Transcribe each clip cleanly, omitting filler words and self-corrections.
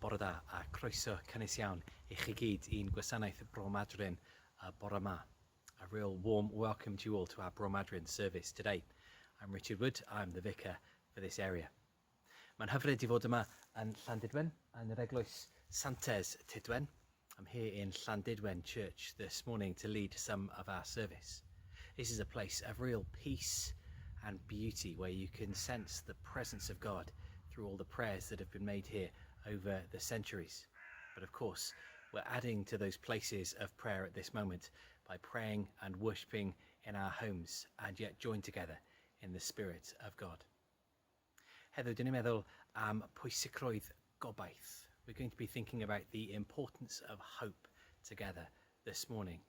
bore da a croeso cynnes iawn I chi gyd i'n gwasanaeth Bro Madryn bore yma. A real warm welcome to you all to our Bro Madryn service today. I'm Richard Wood, I'm the vicar for this area. Mae'n hyfryd I fod yma yn Llandudwen, yn yr eglwys Santes Tydwen. I'm here in Llandudwen Church this morning to lead some of our service. This is a place of real peace and beauty where you can sense the presence of God through all the prayers that have been made here over the centuries. But of course, we're adding to those places of prayer at this moment by praying and worshipping in our homes and yet joined together in the Spirit of God. Heddiw, dyn ni'n meddwl am pwysigrwydd gobaith. We're going to be thinking about the importance of hope together this morning,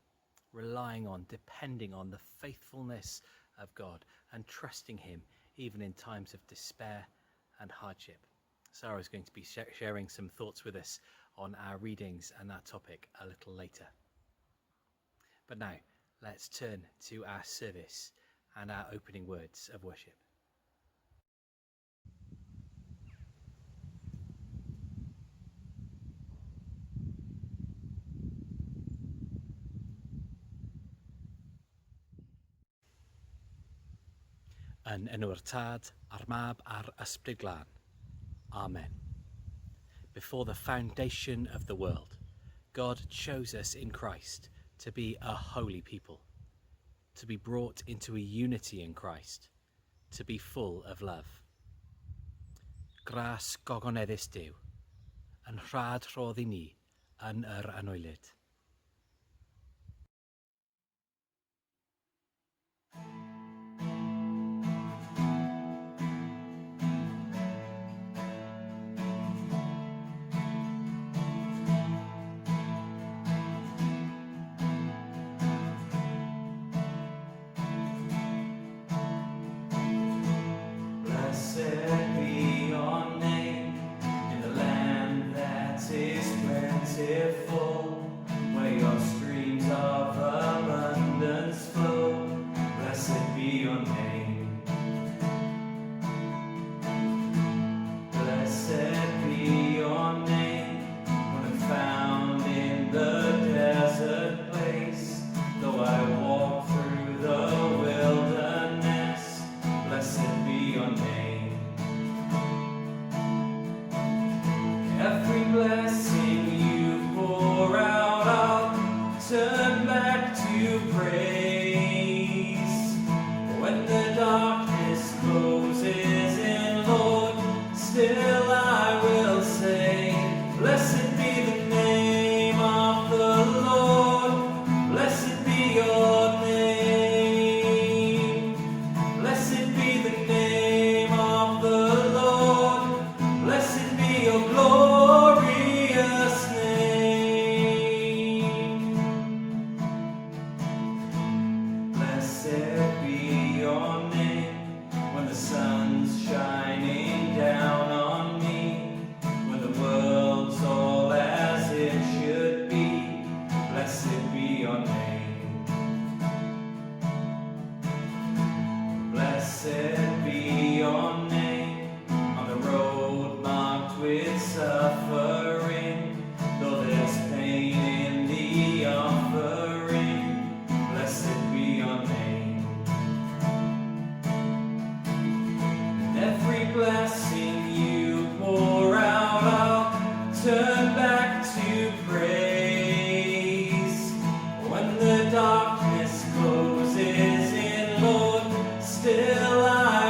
relying on, depending on the faithfulness of God and trusting Him even in times of despair and hardship. Sarah is going to be sharing some thoughts with us on our readings and that topic a little later. But now, let's turn to our service and our opening words of worship. Yn enw'r Tad, a'r Mab, a'r Ysbryd Glân. Amen. Before the foundation of the world, God chose us in Christ to be a holy people, to be brought into a unity in Christ, to be full of love. Gras gogoneddus Duw, yn rhad rhodd I ni yn yr Addoliad. Where your streams of abundance flow, blessed be your name. Blessed be your name, when I'm found in the desert place. Though I walk through the wilderness, blessed be your name. Every blessing you pour out, I'll turn back to praise. When the darkness closes in, Lord, still I will say, blessed be the name of the Lord, blessed be your name. Blessed be the name of the Lord, blessed be your glorious name. Blessed be your name, when the sun's shining down on me, when the world's all as it should be. Blessed be your name. Blessed be your name, on the road marked with suffering, though there's pain in the offering. Blessed be your name. And every blessing you pour out, I'll turn back to praise. When the darkness closes in, Lord, still I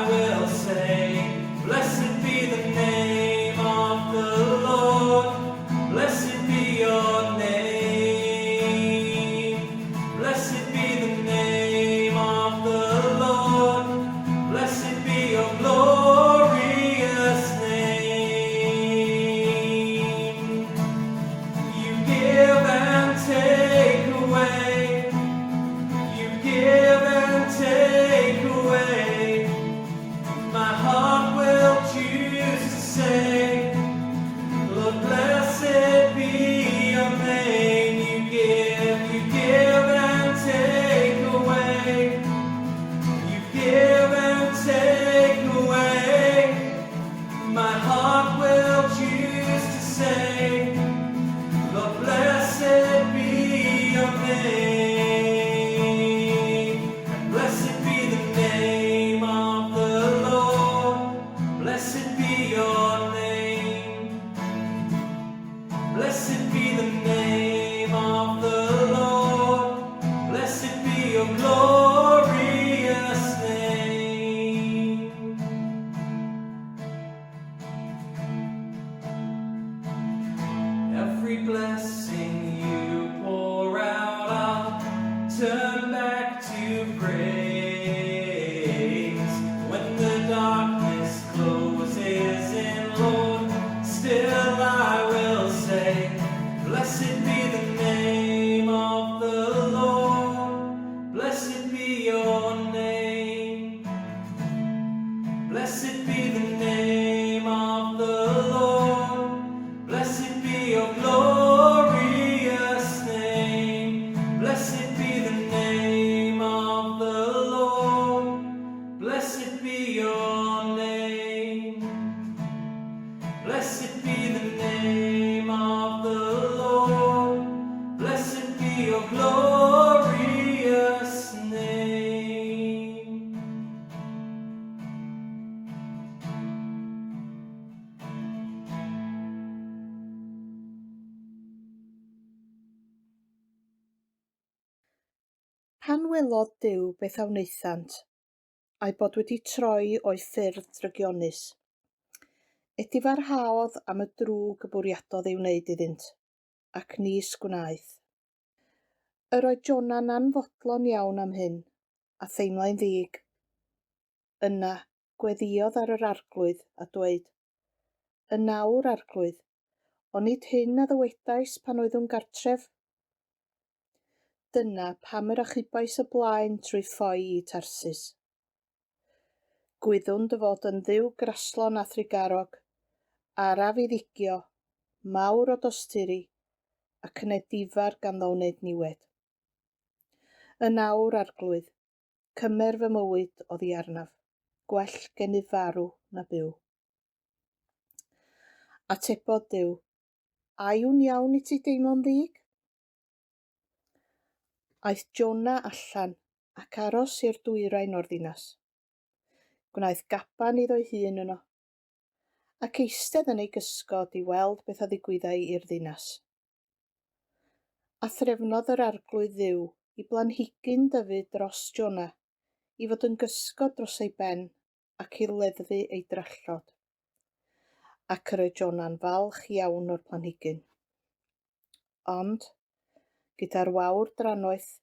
your glorious name. Every blessing you pour out, I'll turn back to praise. When the darkness closes in, Lord, still I will say, blessed be the name of the Lord. Blessed be your name. Blessed be the name of the Lord. Blessed be your glorious name. Blessed be the name of the Lord. Blessed be your name. Blessed be the name of the Lord. Blessed be your glorious name. Pan welodd Duw beth a wnaethant, a'i bod wedi troi o'i ffyrdd drygionus, edifarhaodd am y drwg y bwriadodd ei wneud iddynt, ac ni sgwnaeth. Yr oedd Jona'n anfodlon iawn am hyn, a theimlai'n ddig. Yna gweddïodd ar yr arglwydd a dweud, Y nawr, arglwydd, ond nid hyn a ddywedais pan oeddwn gartref. Dyna pam yr achubais y blaen trwy ffoi i Tarsus. Gwyddwn dy fod yn dduw graslon a thrigarog, araf i ddigio, mawr o dosturi, ac yn edifar ganddo wneud niwed. Y nawr, arglwydd, cymer fy mywyd oddi arnaf, gwell gennyf farw na byw. Atebodd Duw, a yw'n iawn i ti deimlo'n ddig? Aeth Jona allan ac aros i'r dwyrain o'r ddinas. Gwnaeth gaban iddo'i hun yno, ac eistedd yn ei gysgod i weld beth a ddigwyddai i'r ddinas. A threfnodd yr arglwydd Dduw i blanhigyn dyfu dros Jona, i fod yn gysgod dros ei ben ac i leddfu ei dryllod. Ac yr oedd Jona'n falch iawn o'r planhigyn. Ond, gyda'r wawr drannoeth,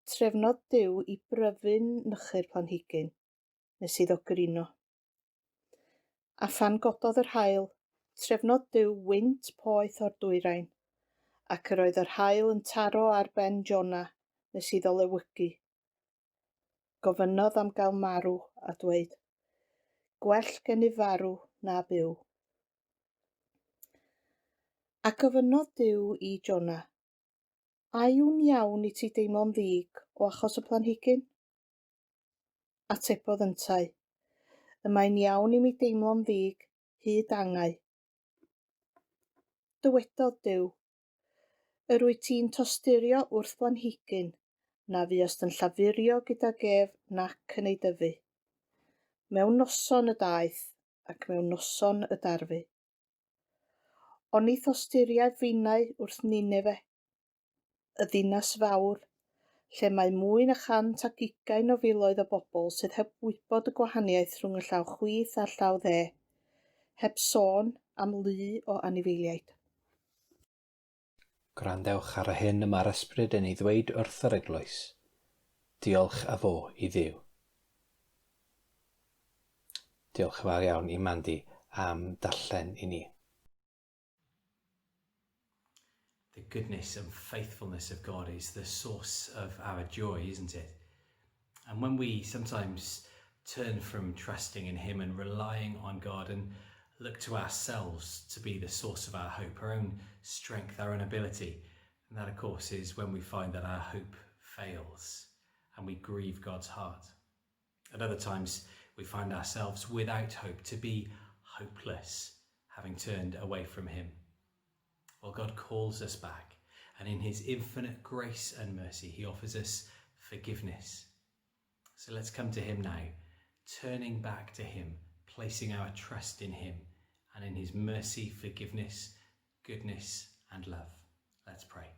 trefnodd Duw i bryfyn nychu'r planhigyn, nes iddo grino. A phan gododd yr haul, trefnodd Duw wynt poeth o'r dwyrain, ac yr oedd yr haul yn taro ar ben Jona nes iddo lewygu. Gofynnodd am gael marw a dweud, gwell gennyf farw na byw. A gofynnodd Duw i Jona, a yw'n iawn i ti deimlo'n ddig o achos y planhigyn? Atebodd yntai, y mae'n iawn i mi deimlo'n ddig hyd angau. Dywedodd Duw, yr wyt ti'n tosturio wrth blanhigyn, na fuost yn llafurio gyda gef nac yn ei dyfu. Mewn noson y daeth, ac mewn noson y darfu. Ond ni thosturiad finnau wrth Ninefe, y ddinas fawr, lle mae mwy na 120 o filoedd o bobl sydd heb wybod y gwahaniaeth rhwng y llaw chwith a'r llaw dde, heb sôn am lu o anifeiliaid. Gwrandewch ar y hyn y mae'r ysbryd yn ei ddweud wrth yr eglwys. Diolch a fo i Dduw. Diolch yn fawr iawn i Mandy am darllen i ni. The goodness and faithfulness of God is the source of our joy, isn't it? And when we sometimes turn from trusting in Him and relying on God and look to ourselves to be the source of our hope, our own strength, our own ability, and that of course is when we find that our hope fails and we grieve God's heart. At other times we find ourselves without hope, to be hopeless, having turned away from Him. Well, God calls us back, and in His infinite grace and mercy, He offers us forgiveness. So let's come to Him now, turning back to Him, placing our trust in Him, and in His mercy, forgiveness, goodness, and love. Let's pray.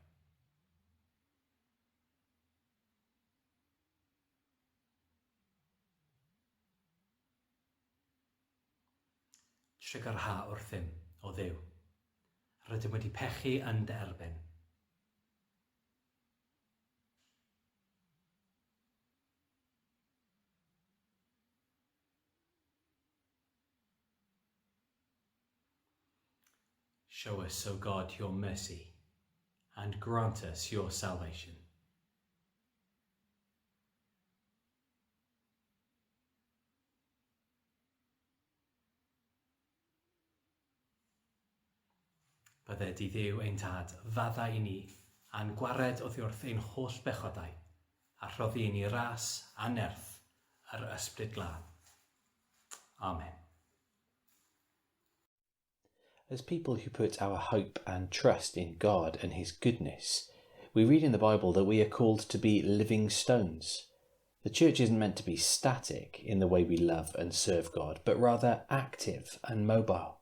Trigyrha wrthym o Dduw. Rydym wedi pechu yn dy erbyn. Show us, O God, your mercy, and grant us your salvation. Bydde di Dduw ein tad faddau i ni, a'n gwared oddi wrth ein holl bechodau, a rhoddi i ni ras a nerth yr ysbryd glân. Amen. As people who put our hope and trust in God and his goodness, we read in the Bible that we are called to be living stones. The church isn't meant to be static in the way we love and serve God, but rather active and mobile.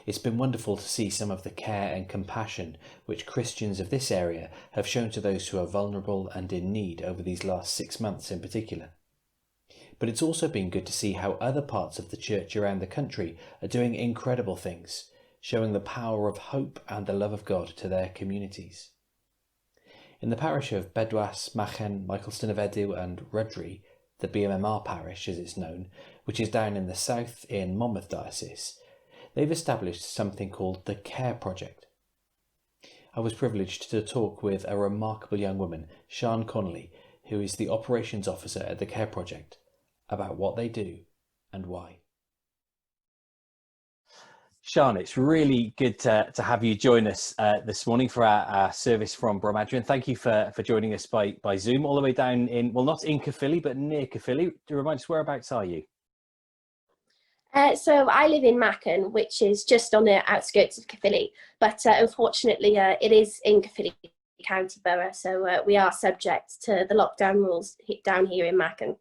It's been wonderful to see some of the care and compassion which Christians of this area have shown to those who are vulnerable and in need over these last 6 months in particular. But it's also been good to see how other parts of the church around the country are doing incredible things, showing the power of hope and the love of God to their communities. In the parish of Bedwas, Machen, Michaelston of Edu and Rydri, the BMMR parish as it's known, which is down in the south in Monmouth Diocese, they've established something called the Care Project. I was privileged to talk with a remarkable young woman, Sian Connolly, who is the operations officer at the Care Project, about what they do and why. Sian, it's really good to have you join us this morning for our service from Bromadrian. Thank you for joining us by Zoom all the way down in, well, not in Caerphilly, but near Caerphilly. To remind us, whereabouts are you? So I live in Machen, which is just on the outskirts of Caerphilly, but unfortunately it is in Caerphilly County Borough, so we are subject to the lockdown rules down here in Machen.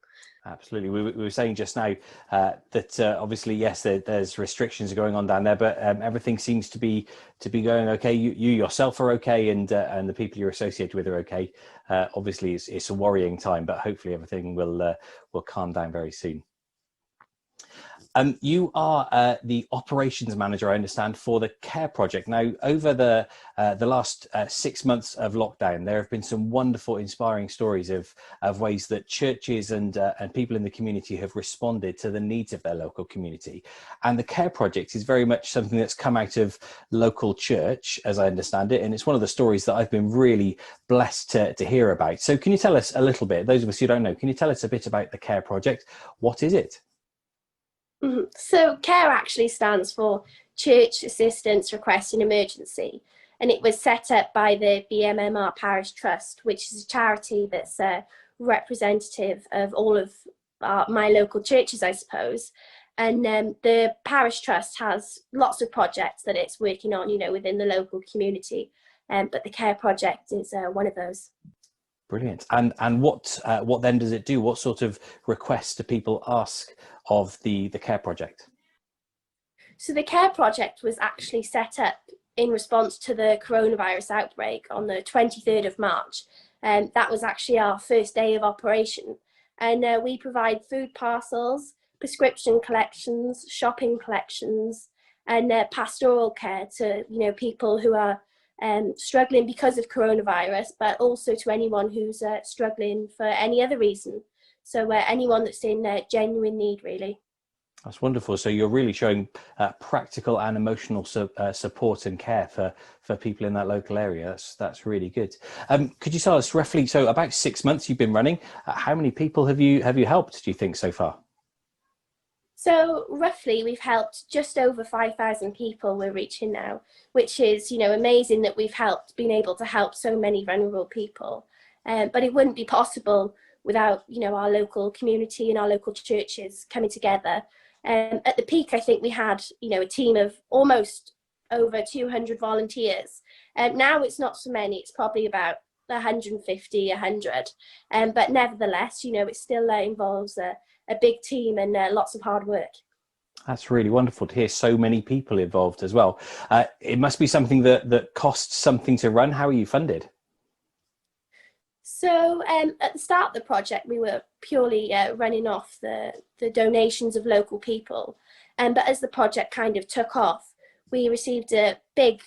Absolutely. We were saying just now that obviously, yes, there's restrictions going on down there, but everything seems to be going okay. You yourself are okay, and the people you're associated with are okay. Obviously, it's a worrying time, but hopefully everything will calm down very soon. You are the operations manager, I understand, for the Care Project. Now, over the last 6 months of lockdown, there have been some wonderful, inspiring stories of ways that churches and people in the community have responded to the needs of their local community. And the Care Project is very much something that's come out of local church, as I understand it, and it's one of the stories that I've been really blessed to hear about. So can you tell us a little bit, those of us who don't know, can you tell us a bit about the Care Project? What is it? So CARE actually stands for Church Assistance Request in Emergency, and it was set up by the BMMR Parish Trust, which is a charity that's representative of all of my local churches, I suppose. And the Parish Trust has lots of projects that it's working on, you know, within the local community, but the CARE Project is one of those. Brilliant. And what then does it do? What sort of requests do people ask of the Care Project? So the Care Project was actually set up in response to the coronavirus outbreak on the 23rd of March. And that was actually our first day of operation. And we provide food parcels, prescription collections, shopping collections, and pastoral care to, you know, people who are struggling because of coronavirus, but also to anyone who's struggling for any other reason. So anyone that's in genuine need, really. That's wonderful. So you're really showing practical and emotional support and care for people in that local area. That's really good. Could you tell us roughly, so about 6 months you've been running, how many people have you helped, do you think, so far? So roughly we've helped just over 5,000 people we're reaching now, which is, you know, amazing that we've been able to help so many vulnerable people. But it wouldn't be possible without, you know, our local community and our local churches coming together. At the peak, I think we had, you know, a team of almost over 200 volunteers. Now it's not so many, it's probably about 150, 100. But nevertheless, you know, it still involves a big team and lots of hard work. That's really wonderful to hear so many people involved as well. It must be something that costs something to run. How are you funded? So at the start of the project, we were purely running off the donations of local people. But as the project kind of took off, we received a big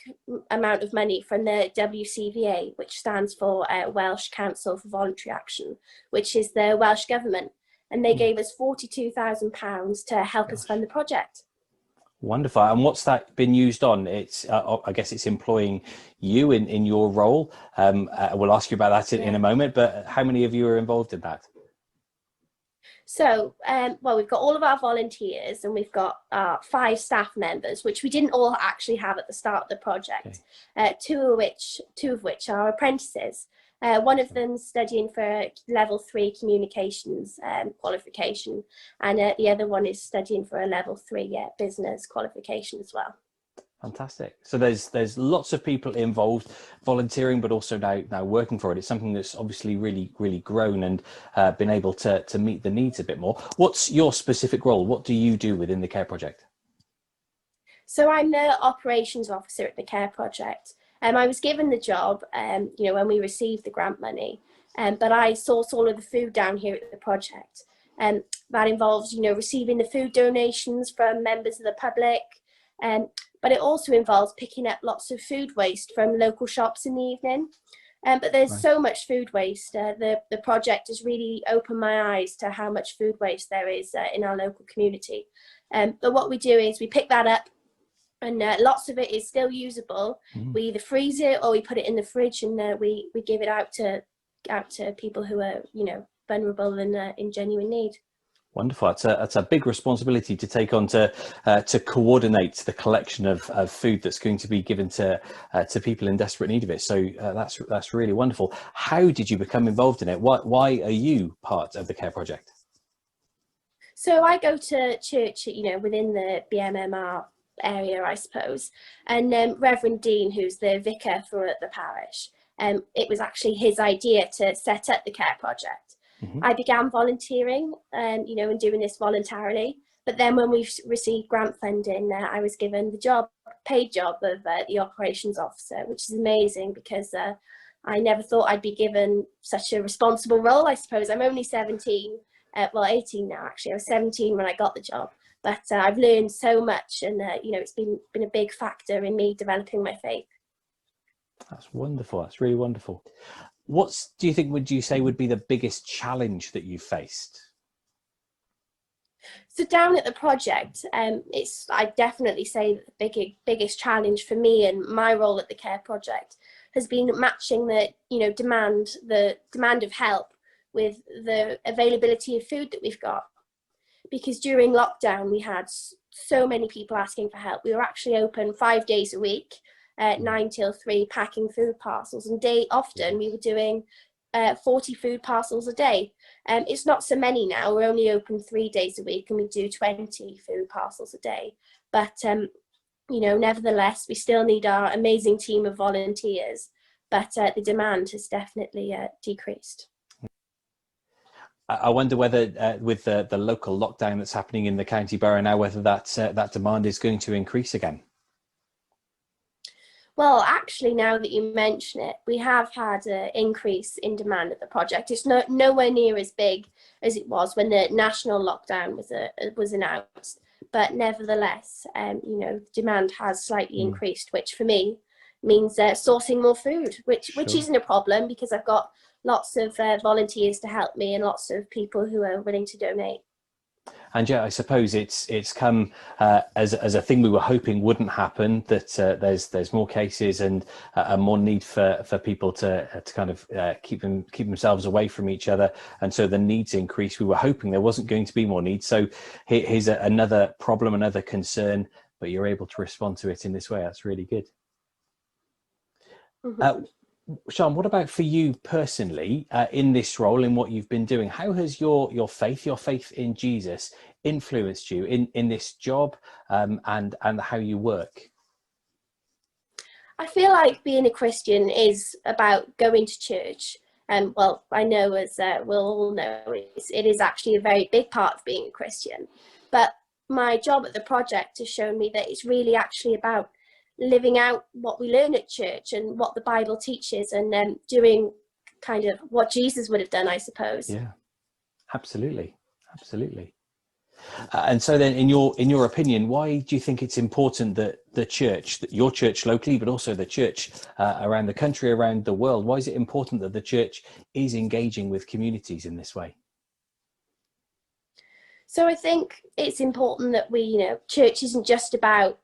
amount of money from the WCVA, which stands for Welsh Council for Voluntary Action, which is the Welsh Government. And they gave us £42,000 to help us fund the project. Wonderful. And what's that been used on? It's I guess it's employing you in your role. We'll ask you about that in a moment, but how many of you are involved in that? So, well, we've got all of our volunteers and we've got 5 staff members, which we didn't all actually have at the start of the project, two of which are apprentices. One of them studying for level 3 communications qualification, and the other one is studying for a level 3 business qualification as well. Fantastic. So there's lots of people involved, volunteering, but also now working for it. It's something that's obviously really grown and been able to meet the needs a bit more. What's your specific role? What do you do within the Care Project? So I'm the operations officer at the Care Project. I was given the job, when we received the grant money, but I source all of the food down here at the project. That involves, receiving the food donations from members of the public, but it also involves picking up lots of food waste from local shops in the evening. But there's so much food waste. The project has really opened my eyes to how much food waste there is in our local community. But what we do is we pick that up, and lots of it is still usable. We either freeze it or we put it in the fridge, and we give it out to people who are vulnerable and in genuine need. Wonderful. That's a big responsibility to take on, to coordinate the collection of food that's going to be given to people in desperate need of it. So that's really wonderful. How did you become involved in it? Why are you part of the Care Project? So I go to church, within the BMMR area, I suppose, and Reverend Dean, who's the vicar for the parish, it was actually his idea to set up the Care Project. I began volunteering, and doing this voluntarily. But then when we received grant funding, I was given the paid job of the operations officer, which is amazing because I never thought I'd be given such a responsible role. I suppose I'm only 17, 18 now actually. I was 17 when I got the job, but I've learned so much, and it's been a big factor in me developing my faith. That's wonderful. That's really wonderful. Would you say would be the biggest challenge that you faced? So down at the project, I definitely say the biggest challenge for me and my role at the Care Project has been matching the demand of help with the availability of food that we've got. Because during lockdown, we had so many people asking for help. We were actually open 5 days a week, 9 till 3, packing food parcels, and often we were doing 40 food parcels a day. It's not so many now. We're only open 3 days a week, and we do 20 food parcels a day. But nevertheless, we still need our amazing team of volunteers. But the demand has definitely decreased. I wonder whether with the local lockdown that's happening in the county borough now, whether that demand is going to increase again. Well, actually, now that you mention it, we have had an increase in demand at the project. It's nowhere near as big as it was when the national lockdown was announced. But nevertheless, demand has slightly increased, which for me means sourcing more food, which isn't a problem because I've got lots of volunteers to help me and lots of people who are willing to donate. And yeah, I suppose it's come as a thing we were hoping wouldn't happen, that there's more cases and more need for people to kind of keep themselves away from each other, and so the needs increase. We were hoping there wasn't going to be more needs, so here's another problem, another concern, but you're able to respond to it in this way. That's really good. Sian, what about for you personally, in this role, in what you've been doing? How has your faith in Jesus influenced you in this job, and how you work? I feel like being a Christian is about going to church. And well, I know, as we'll all know, it is actually a very big part of being a Christian. But my job at the project has shown me that it's really actually about living out what we learn at church and what the Bible teaches, and doing kind of what Jesus would have done, I suppose. Yeah, absolutely. And so then, in your opinion, why do you think it's important that the church, that your church locally, but also the church around the country, around the world, why is it important that the church is engaging with communities in this way? So I think it's important that church isn't just about,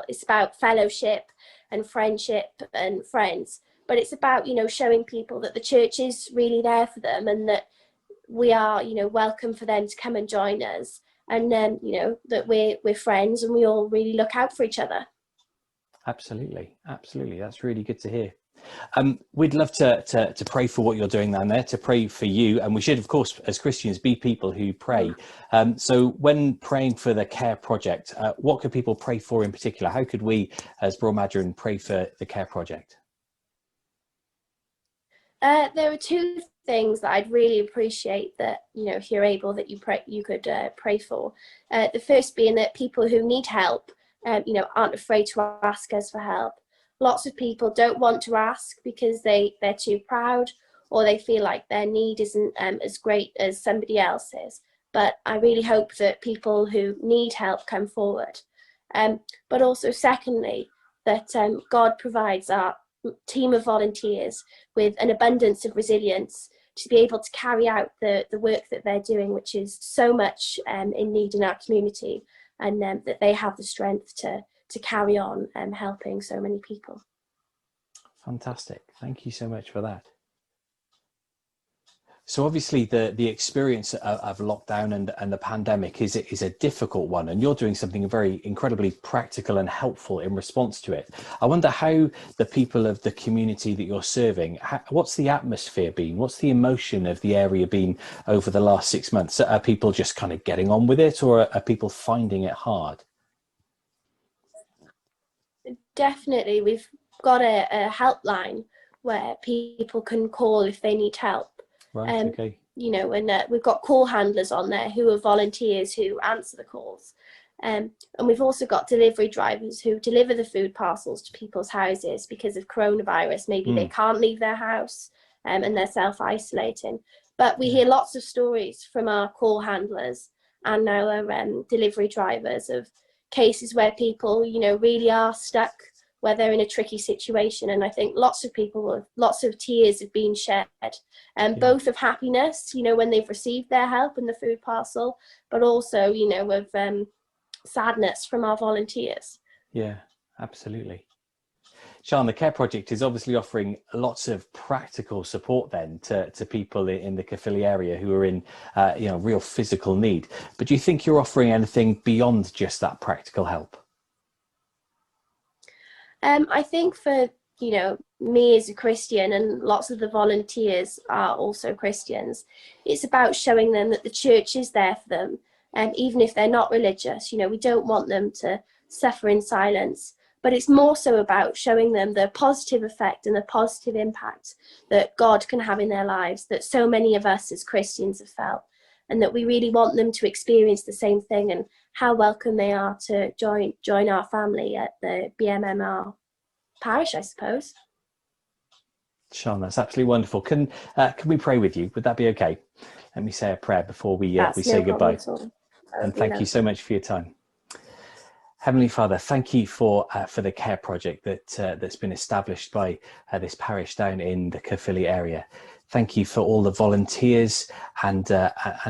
it's about fellowship and friendship and friends, but it's about, showing people that the church is really there for them, and that we are, welcome for them to come and join us, and then, that we're friends and we all really look out for each other. Absolutely. That's really good to hear. We'd love to pray for what you're doing down there, to pray for you, and we should, of course, as Christians, be people who pray. So when praying for the Care Project, what could people pray for in particular? How could we, as Boreol Madryn, pray for the Care Project? There are two things that I'd really appreciate that, if you're able, that you could pray for. The first being that people who need help, aren't afraid to ask us for help. Lots of people don't want to ask because they're too proud, or they feel like their need isn't as great as somebody else's. But I really hope that people who need help come forward. But also, secondly, that God provides our team of volunteers with an abundance of resilience to be able to carry out the work that they're doing, which is so much in need in our community, and that they have the strength to carry on helping so many people. Fantastic. Thank you so much for that. So obviously the experience of lockdown and the pandemic is a difficult one, and you're doing something very incredibly practical and helpful in response to it. I wonder how the people of the community that you're serving, what's the atmosphere been? What's the emotion of the area been over the last 6 months? Are people just kind of getting on with it, or are people finding it hard? Definitely. We've got a helpline where people can call if they need help. Right, okay. And we've got call handlers on there who are volunteers who answer the calls. And we've also got delivery drivers who deliver the food parcels to people's houses because of coronavirus. Maybe they can't leave their house and they're self-isolating. But we hear lots of stories from our call handlers and our delivery drivers of cases where people, really are stuck, where they're in a tricky situation. And I think lots of tears have been shed, both of happiness, when they've received their help in the food parcel, but also, of sadness from our volunteers. Yeah, absolutely. Sian, the Care Project is obviously offering lots of practical support then to people in the Caerphilly area who are in real physical need. But do you think you're offering anything beyond just that practical help? I think for, me as a Christian, and lots of the volunteers are also Christians, it's about showing them that the church is there for them. And even if they're not religious, we don't want them to suffer in silence. But it's more so about showing them the positive effect and the positive impact that God can have in their lives, that so many of us as Christians have felt, and that we really want them to experience the same thing, and how welcome they are to join our family at the BMMR parish, I suppose. Sian, that's absolutely wonderful. Can we pray with you? Would that be okay? Let me say a prayer before we say goodbye. And thank you so much for your time. Heavenly Father, thank you for the Care Project that's been established by this parish down in the Caerphilly area. Thank you for all the volunteers and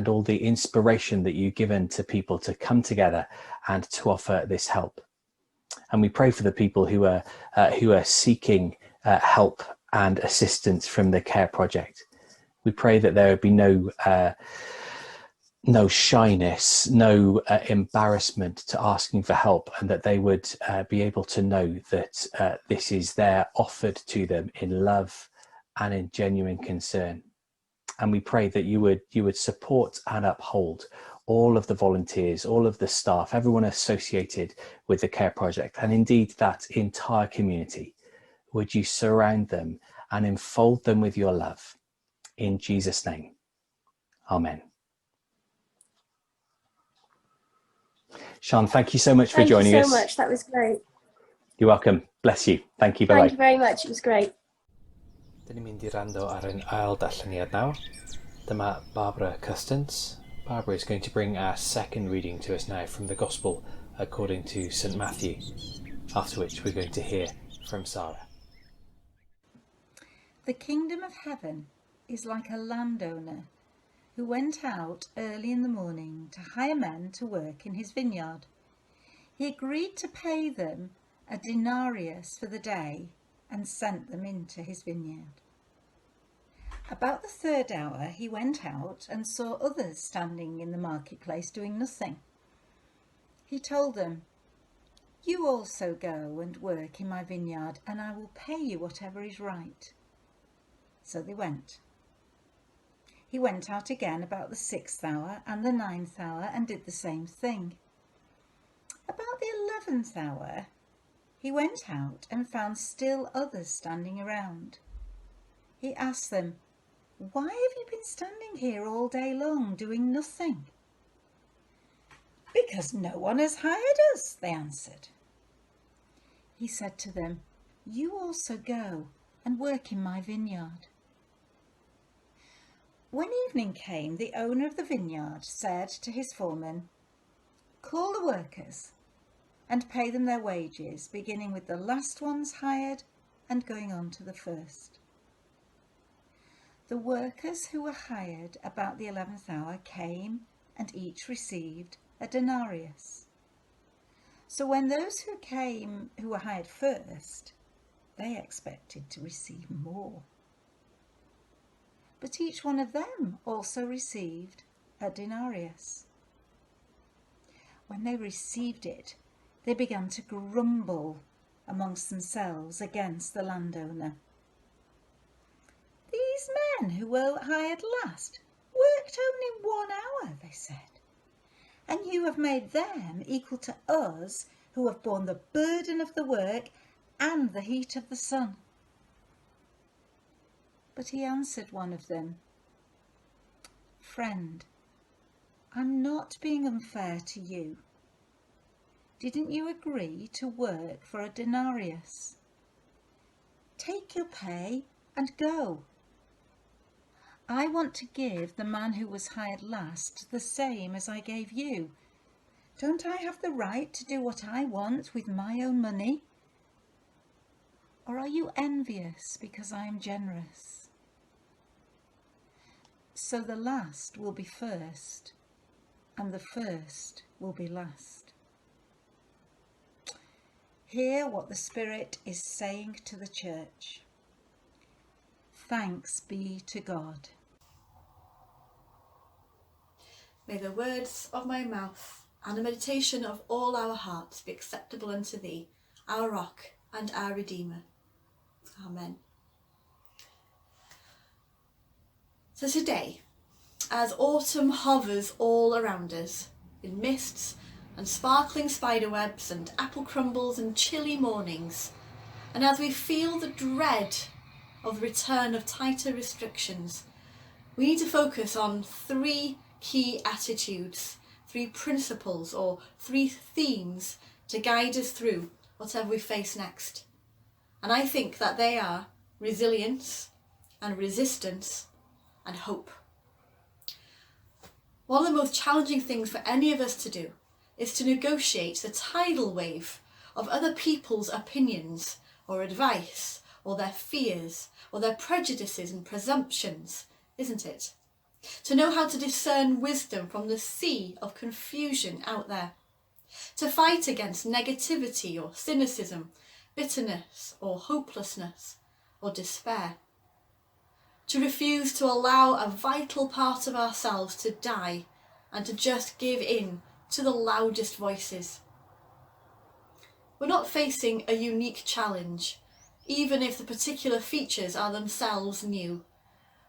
all the inspiration that you've given to people to come together and to offer this help. And we pray for the people who are seeking help and assistance from the Care Project. We pray that there would be no shyness, no embarrassment to asking for help, and that they would be able to know that this is there offered to them in love and in genuine concern. And we pray that you would support and uphold all of the volunteers, all of the staff, everyone associated with the Care Project, and indeed that entire community. Would you surround them and enfold them with your love? In Jesus' name, amen. Sian, thank you so much for joining us. Thank you so much. That was great. You're welcome. Bless you. Thank you. Bye-bye. Thank you very much. It was great. Dyn ni'n mynd i rando ar yn ail darlleniad nawr. Dyma Barbara Custance Barbara is going to bring our second reading to us now from the Gospel according to St Matthew, after which we're going to hear from Sarah. The kingdom of heaven is like a landowner who went out early in the morning to hire men to work in his vineyard. He agreed to pay them a denarius for the day and sent them into his vineyard. About the third hour he went out and saw others standing in the marketplace doing nothing. He told them, "You also go and work in my vineyard, and I will pay you whatever is right." So they went. He went out again about the 6th hour and the 9th hour and did the same thing. About the 11th hour he went out and found still others standing around. He asked them, "Why have you been standing here all day long doing nothing?" "Because no one has hired us," they answered. He said to them, "You also go and work in my vineyard." When evening came, the owner of the vineyard said to his foreman, "Call the workers and pay them their wages, beginning with the last ones hired and going on to the first." The workers who were hired about the 11th hour came and each received a denarius. So when those who came who were hired first, they expected to receive more. But each one of them also received a denarius. When they received it, they began to grumble amongst themselves against the landowner. "These men who were hired last worked only 1 hour," they said, "and you have made them equal to us who have borne the burden of the work and the heat of the sun." But he answered one of them, "Friend, I'm not being unfair to you. Didn't you agree to work for a denarius? Take your pay and go. I want to give the man who was hired last the same as I gave you. Don't I have the right to do what I want with my own money? Or are you envious because I am generous?" So the last will be first, and the first will be last. Hear what the Spirit is saying to the church. Thanks be to God. May the words of my mouth and the meditation of all our hearts be acceptable unto thee, our rock and our Redeemer. Amen. So today, as autumn hovers all around us, in mists and sparkling spiderwebs and apple crumbles and chilly mornings, and as we feel the dread of the return of tighter restrictions, we need to focus on 3 key attitudes, 3 principles or 3 themes to guide us through whatever we face next. And I think that they are resilience and resistance and hope. One of the most challenging things for any of us to do is to negotiate the tidal wave of other people's opinions or advice or their fears or their prejudices and presumptions, isn't it? To know how to discern wisdom from the sea of confusion out there. To fight against negativity or cynicism, bitterness or hopelessness or despair. To refuse to allow a vital part of ourselves to die and to just give in to the loudest voices. We're not facing a unique challenge, even if the particular features are themselves new.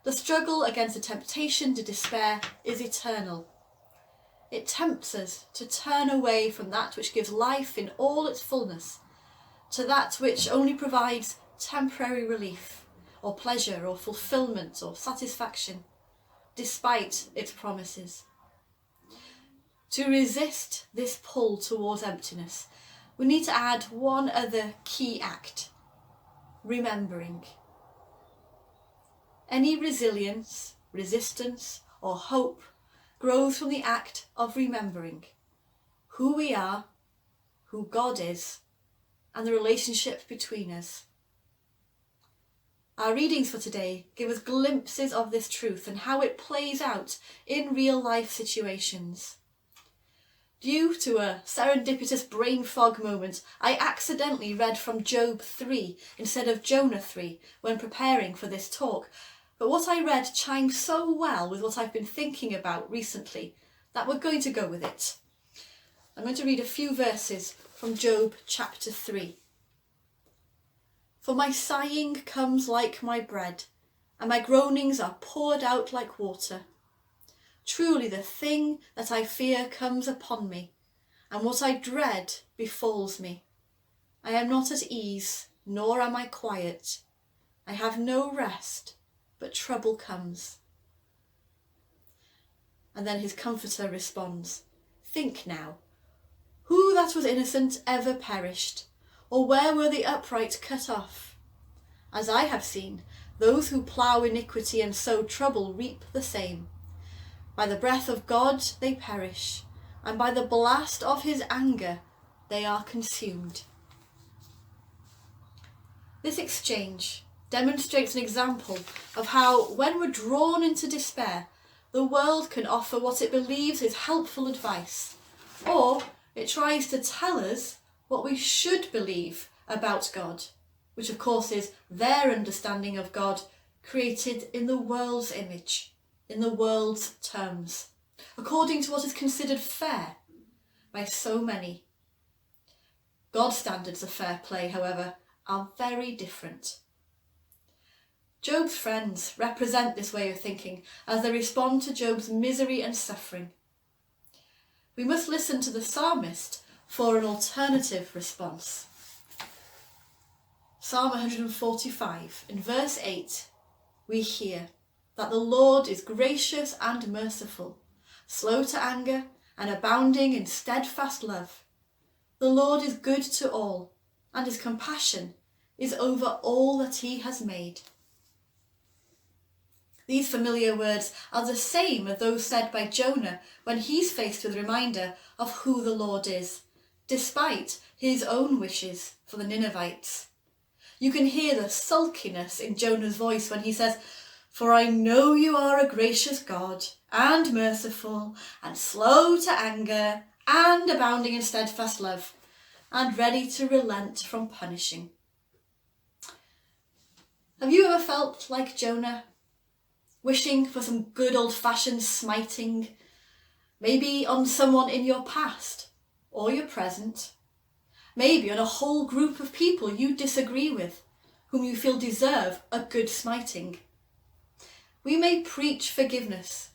The struggle against the temptation to despair is eternal. It tempts us to turn away from that which gives life in all its fullness, to that which only provides temporary relief, or pleasure, or fulfillment, or satisfaction, despite its promises. To resist this pull towards emptiness, we need to add one other key act: remembering. Any resilience, resistance, or hope grows from the act of remembering who we are, who God is, and the relationship between us. Our readings for today give us glimpses of this truth and how it plays out in real life situations. Due to a serendipitous brain fog moment, I accidentally read from Job 3 instead of Jonah 3 when preparing for this talk, but what I read chimes so well with what I've been thinking about recently that we're going to go with it. I'm going to read a few verses from Job chapter 3. For my sighing comes like my bread, and my groanings are poured out like water. Truly the thing that I fear comes upon me, and what I dread befalls me. I am not at ease, nor am I quiet. I have no rest, but trouble comes. And then his comforter responds, think now, who that was innocent ever perished, or where were the upright cut off? As I have seen, those who plough iniquity and sow trouble reap the same. By the breath of God they perish, and by the blast of his anger they are consumed. This exchange demonstrates an example of how, when we're drawn into despair, the world can offer what it believes is helpful advice, or it tries to tell us what we should believe about God, which of course is their understanding of God created in the world's image, in the world's terms, according to what is considered fair by so many. God's standards of fair play, however, are very different. Job's friends represent this way of thinking as they respond to Job's misery and suffering. We must listen to the psalmist for an alternative response. Psalm 145, in verse 8, we hear that the Lord is gracious and merciful, slow to anger and abounding in steadfast love. The Lord is good to all, and his compassion is over all that he has made. These familiar words are the same as those said by Jonah when he's faced with a reminder of who the Lord is, despite his own wishes for the Ninevites. You can hear the sulkiness in Jonah's voice when he says, "For I know you are a gracious God, and merciful, and slow to anger, and abounding in steadfast love, and ready to relent from punishing." Have you ever felt like Jonah, wishing for some good old-fashioned smiting, maybe on someone in your past or your present, maybe on a whole group of people you disagree with, whom you feel deserve a good smiting? We may preach forgiveness,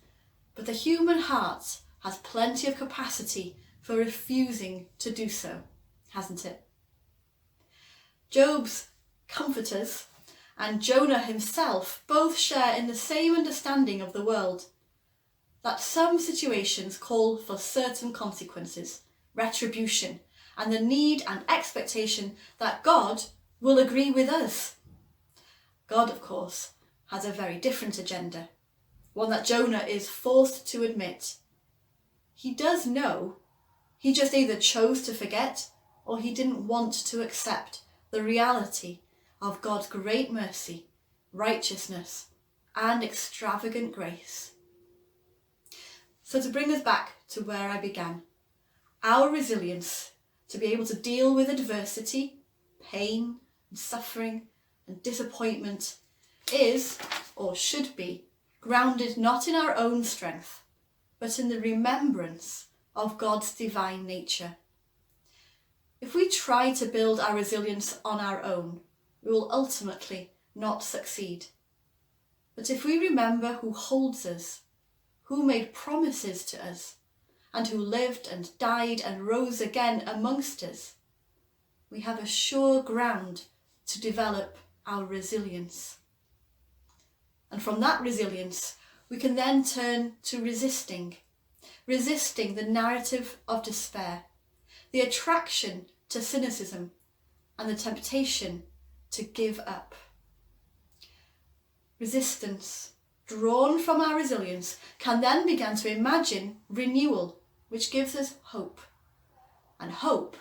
but the human heart has plenty of capacity for refusing to do so, hasn't it? Job's comforters and Jonah himself both share in the same understanding of the world, that some situations call for certain consequences, retribution, and the need and expectation that God will agree with us. God, of course, has a very different agenda, one that Jonah is forced to admit. He does know, he just either chose to forget or he didn't want to accept the reality of God's great mercy, righteousness, and extravagant grace. So to bring us back to where I began, our resilience to be able to deal with adversity, pain, and suffering, and disappointment is, or should be, grounded not in our own strength, but in the remembrance of God's divine nature. If we try to build our resilience on our own, we will ultimately not succeed. But if we remember who holds us, who made promises to us, and who lived and died and rose again amongst us, we have a sure ground to develop our resilience. And from that resilience, we can then turn to resisting the narrative of despair, the attraction to cynicism, and the temptation to give up. Resistance drawn from our resilience, can then begin to imagine renewal, which gives us hope. And hope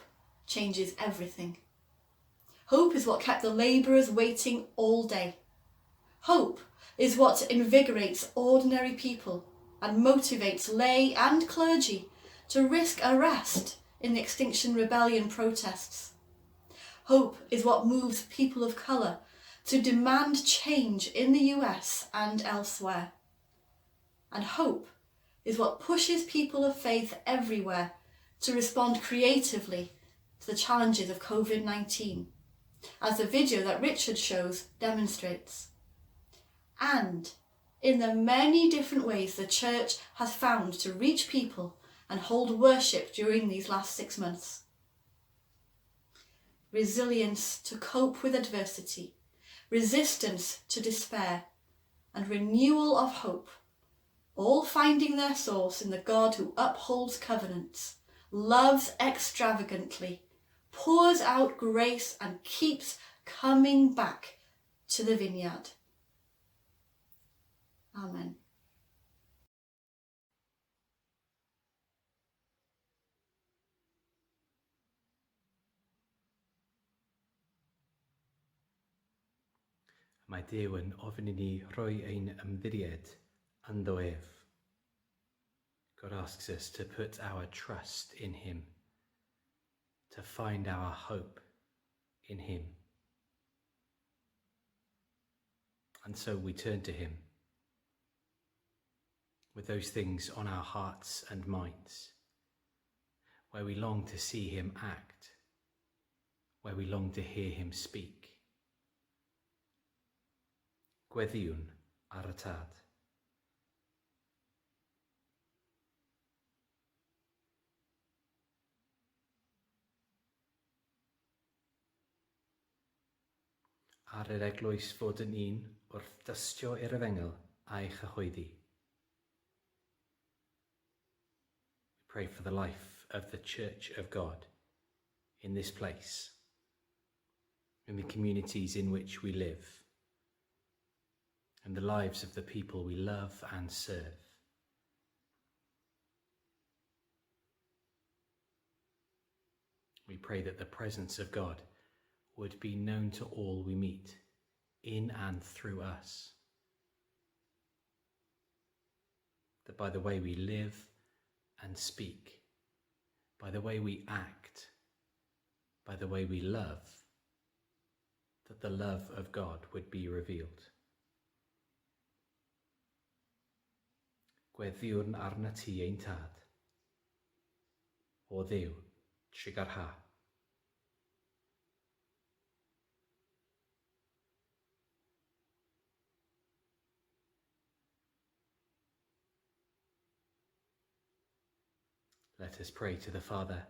changes everything. Hope is what kept the labourers waiting all day. Hope is what invigorates ordinary people and motivates lay and clergy to risk arrest in the Extinction Rebellion protests. Hope is what moves people of colour to demand change in the US and elsewhere. And hope is what pushes people of faith everywhere to respond creatively to the challenges of COVID-19, as the video that Richard shows demonstrates. And in the many different ways the Church has found to reach people and hold worship during these last 6 months. Resilience to cope with adversity, resistance to despair, and renewal of hope, all finding their source in the God who upholds covenants, loves extravagantly, pours out grace, and keeps coming back to the vineyard. Amen. Mae Duw yn ofyn I ni rhoi ein ymddiried ynddo ef. God asks us to put our trust in him, to find our hope in him. And so we turn to him with those things on our hearts and minds, where we long to see him act, where we long to hear him speak. Gweddiwn ar y tad. Ar yr eglwys fod yn un wrth dystio i'r efengel a'i chyhoeddi. We pray for the life of the Church of God in this place, in the communities in which we live, and the lives of the people we love and serve. We pray that the presence of God would be known to all we meet, in and through us. That by the way we live and speak, by the way we act, by the way we love, that the love of God would be revealed. Gweddiwn arna ti ein tad, o Dduw, trigarha. Let us pray to the Father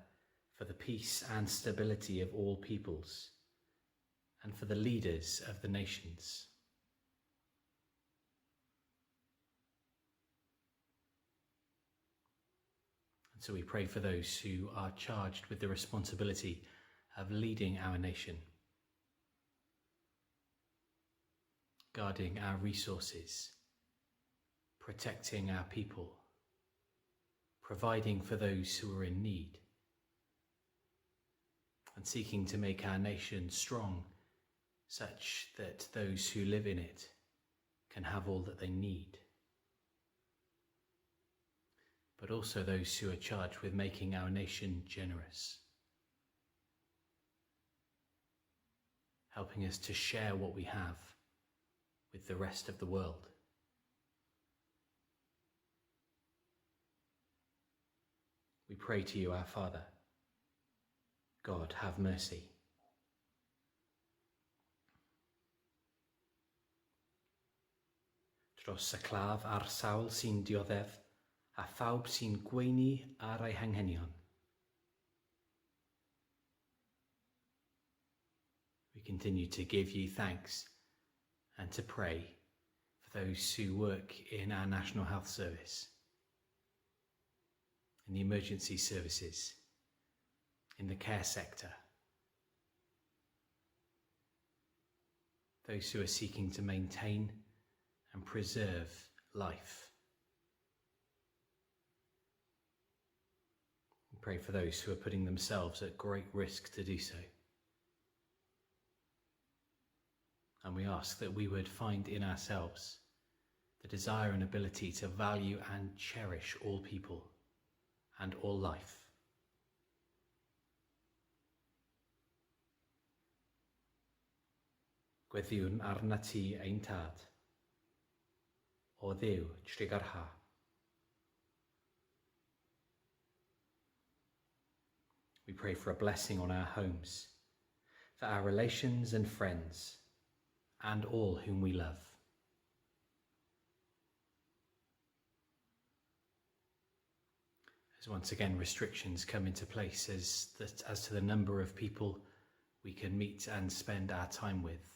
for the peace and stability of all peoples, and for the leaders of the nations. And so we pray for those who are charged with the responsibility of leading our nation, guarding our resources, protecting our people, providing for those who are in need, and seeking to make our nation strong such that those who live in it can have all that they need. But also those who are charged with making our nation generous, helping us to share what we have with the rest of the world. We pray to you, our Father. God, have mercy. Dros y claf a'r sawl sy'n dioddef, a phawb sy'n gweini ar ei hanghenion. We continue to give you thanks and to pray for those who work in our National Health Service, in the emergency services, in the care sector, those who are seeking to maintain and preserve life. We pray for those who are putting themselves at great risk to do so. And we ask that we would find in ourselves the desire and ability to value and cherish all people and all life. Gweddiwn arna ti ein tad, o Dduw trigar ha. We pray for a blessing on our homes, for our relations and friends, and all whom we love. As once again restrictions come into place as to the number of people we can meet and spend our time with,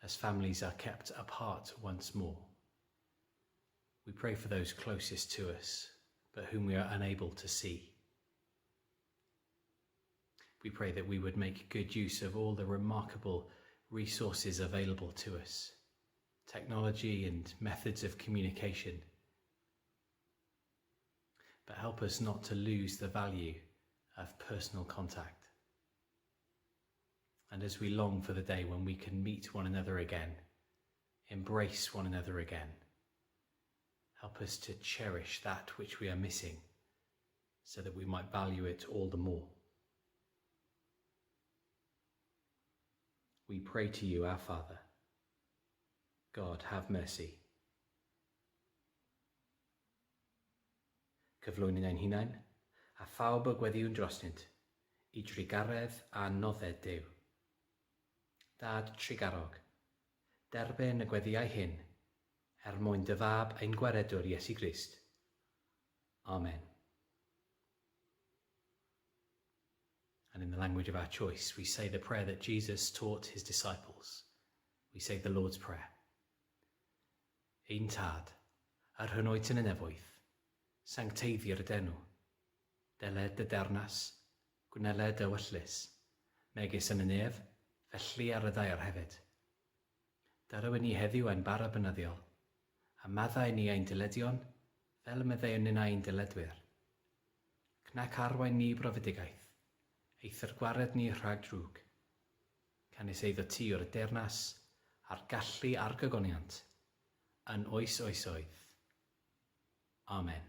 as families are kept apart once more. We pray for those closest to us, but whom we are unable to see. We pray that we would make good use of all the remarkable resources available to us, technology and methods of communication, but help us not to lose the value of personal contact. And as we long for the day when we can meet one another again, embrace one another again, help us to cherish that which we are missing so that we might value it all the more. We pray to you, our Father. God, have mercy. Cyflwyni ein hunain, a phawb y gweddiwn drosnynt, I drigaredd a nodded Duw. Dad trigarog, derbyn y gweddiau hyn, mwyn dy fab ein gwaredwr Iesu Grist. Amen. And in the language of our choice, we say the prayer that Jesus taught his disciples. We say the Lord's Prayer. Ein tad, ar hyn oed yn y nefoedd, sancteiddir y denw, deled dy dernas, gwneled y wyllus, megis yn y nef, felly ar y ddair hefyd. Darywyn ni heddiw ein bara bynyddiol, a maddau ni ein dyledion, fel meddeuon ni ein dyledwyr. Cnac arwain ni brofedigaeth, eithir gwared ni rhag drwg, canis eiddo ti o'r dernas, a'r gallu a'r gygoniant, yn oes oesoedd. Amen.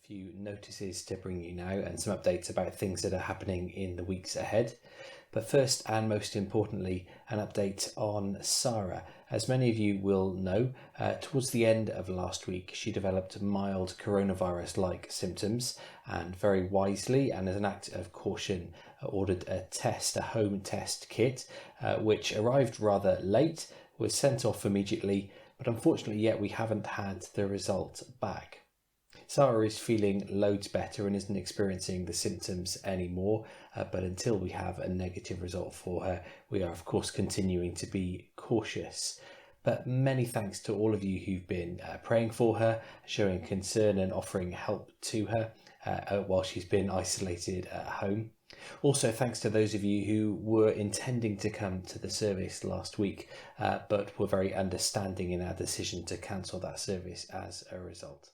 few notices to bring you now and some updates about things that are happening in the weeks ahead. But first and most importantly, an update on Sarah. As many of you will know, towards the end of last week, she developed mild coronavirus-like symptoms and very wisely and as an act of caution ordered a home test kit, which arrived rather late, was sent off immediately, but unfortunately yet we haven't had the result back. Sarah is feeling loads better and isn't experiencing the symptoms anymore, but until we have a negative result for her, we are of course continuing to be cautious. But many thanks to all of you who've been praying for her, showing concern and offering help to her while she's been isolated at home. Also, thanks to those of you who were intending to come to the service last week, but were very understanding in our decision to cancel that service as a result.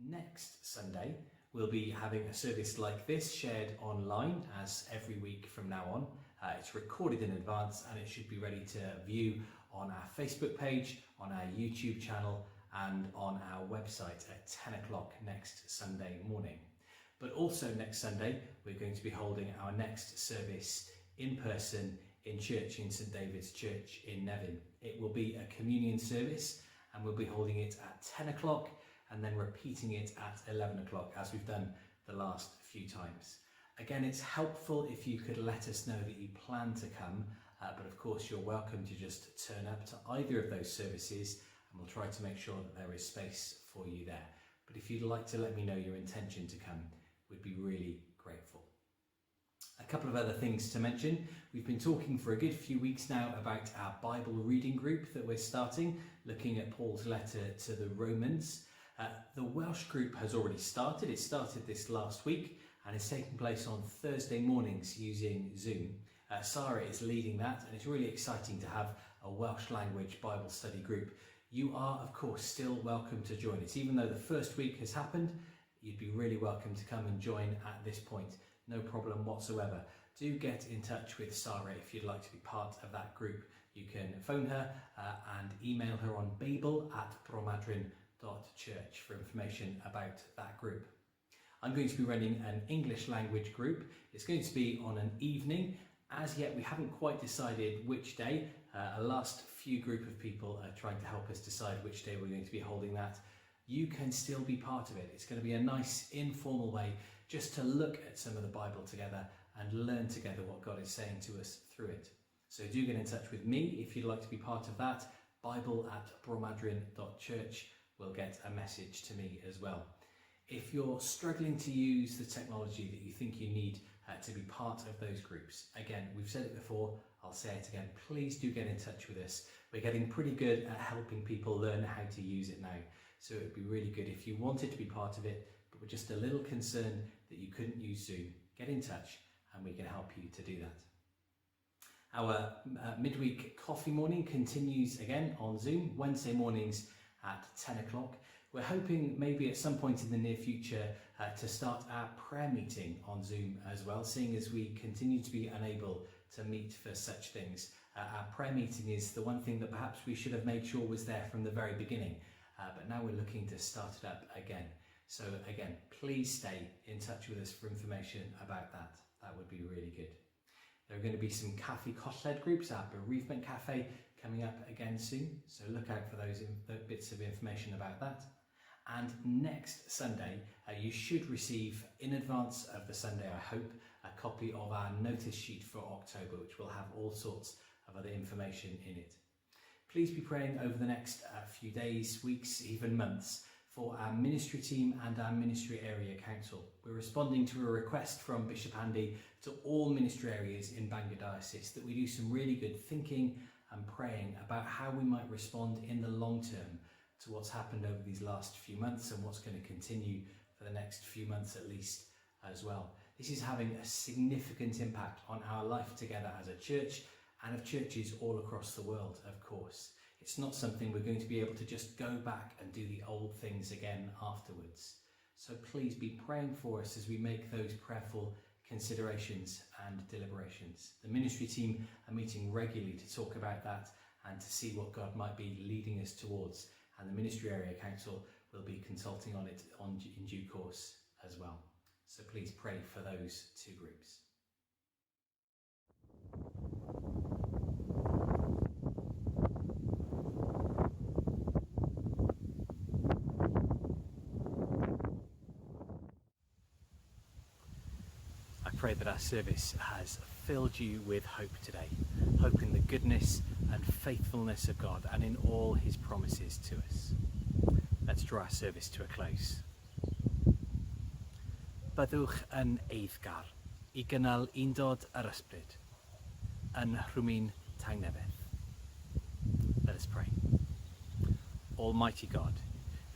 Next Sunday, we'll be having a service like this shared online as every week from now on. It's recorded in advance and it should be ready to view on our Facebook page, on our YouTube channel and on our website at 10 o'clock next Sunday morning. But also next Sunday, we're going to be holding our next service in person in church in St David's Church in Nevin. It will be a communion service and we'll be holding it at 10 o'clock and then repeating it at 11 o'clock as we've done the last few times. Again, it's helpful if you could let us know that you plan to come, but of course you're welcome to just turn up to either of those services and we'll try to make sure that there is space for you there. But if you'd like to let me know your intention to come, we'd be really grateful. A couple of other things to mention. We've been talking for a good few weeks now about our Bible reading group that we're starting, looking at Paul's letter to the Romans. The Welsh group has already started. It started this last week and is taking place on Thursday mornings using Zoom. Sarah is leading that and it's really exciting to have a Welsh language Bible study group. You are of course still welcome to join us. Even though the first week has happened, you'd be really welcome to come and join at this point. No problem whatsoever. Do get in touch with Sarah if you'd like to be part of that group. You can phone her and email her on babel@bromadrin.church for information about that group. I'm going to be running an English language group. It's going to be on an evening. As yet we haven't quite decided which day. A last few group of people are trying to help us decide which day we're going to be holding that. You can still be part of it. It's going to be a nice informal way just to look at some of the Bible together and learn together what God is saying to us through it. So do get in touch with me if you'd like to be part of that. Bible@bromadrin.church will get a message to me as well. If you're struggling to use the technology that you think you need to be part of those groups, again, we've said it before, I'll say it again, please do get in touch with us. We're getting pretty good at helping people learn how to use it now. So it would be really good if you wanted to be part of it, but we're just a little concerned that you couldn't use Zoom. Get in touch and we can help you to do that. Our midweek coffee morning continues again on Zoom, Wednesday mornings at 10 o'clock. We're hoping maybe at some point in the near future to start our prayer meeting on Zoom as well, seeing as we continue to be unable to meet for such things. Our prayer meeting is the one thing that perhaps we should have made sure was there from the very beginning, but now we're looking to start it up again. So again, please stay in touch with us for information about that. That would be really good. There are going to be some Cafe Colled groups, our bereavement cafe, coming up again soon. So look out for those bits of information about that. And next Sunday, you should receive, in advance of the Sunday, I hope, a copy of our notice sheet for October, which will have all sorts of other information in it. Please be praying over the next few days, weeks, even months, for our ministry team and our ministry area council. We're responding to a request from Bishop Andy to all ministry areas in Bangor Diocese that we do some really good thinking and praying about how we might respond in the long term to what's happened over these last few months and what's going to continue for the next few months at least as well. This is having a significant impact on our life together as a church and of churches all across the world, of course. It's not something we're going to be able to just go back and do the old things again afterwards. So please be praying for us as we make those prayerful considerations and deliberations. The ministry team are meeting regularly to talk about that and to see what God might be leading us towards, and the Ministry Area Council will be consulting on it in due course as well. So please pray for those two groups. I pray that our service has filled you with hope today, hope in the goodness and faithfulness of God and in all his promises to us. Let's draw our service to a close. Byddwch yn eiddgar I gynnal undod yr ysbryd yn rhwmyn tangnefedd. Let us pray. Almighty God,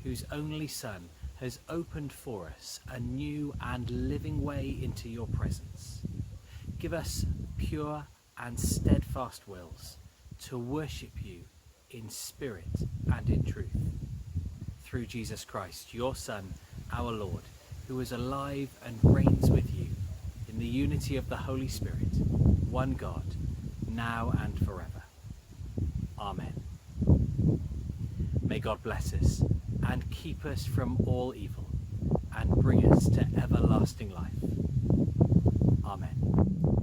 whose only Son has opened for us a new and living way into your presence, give us pure and steadfast wills to worship you in spirit and in truth. Through Jesus Christ, your Son, our Lord, who is alive and reigns with you in the unity of the Holy Spirit, one God, now and forever. Amen. May God bless us and keep us from all evil and bring us to everlasting life. Amen.